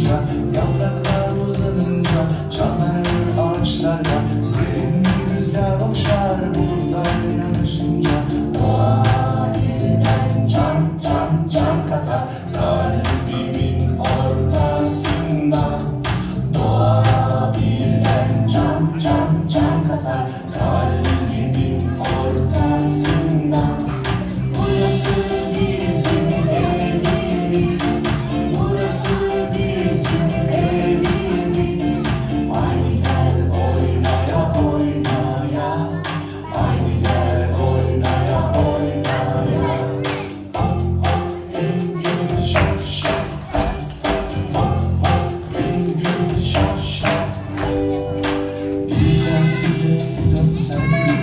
açınca, yapraklar uzanınca, canlanır ağaçlarda, serin bir rüzgar okşar bulutlar yanışınca. Doğa birden can can can katar kalbimin ortasında. Doğa birden can can can katar kalbimin ortasında. Burası bizim evimiz, burası bizim evimiz. Haydi gel oynaya oynaya, haydi gel oynaya oynaya. Hop hop gün gün şak şak tak tak, hop hop gün gün şak şak. Birdenbire dönsen bile,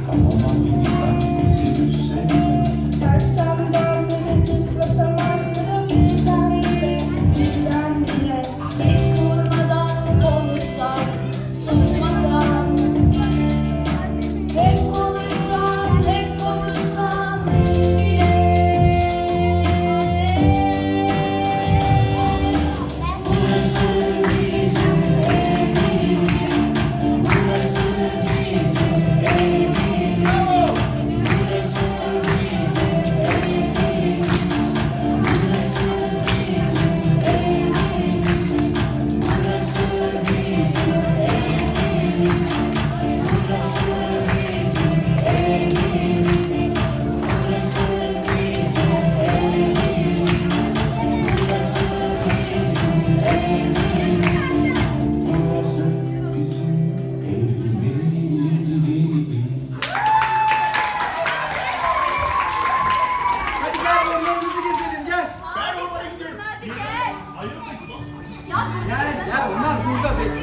kafama insan bizi düşse bile. Görsem dağları zıplasam ağaçlara birdenbire, birdenbire. Hiç durmadan konuşsam, susmasam. Hep konuşsam, hep konuşsam bile. Burası bizim evimiz, burası bizim evimiz, burası bizim evimiz, burası bizim evimiz, burası bizim evimiz, burası bizim evimiz, burası bizim evimiz, burası bizim evimiz, burası bizim evimiz. Hadi gel ormanımızı gezelim gel. Ben ormana gidiyorum. Hadi gel. Hayır mı? Ya Gel orman burada bekle.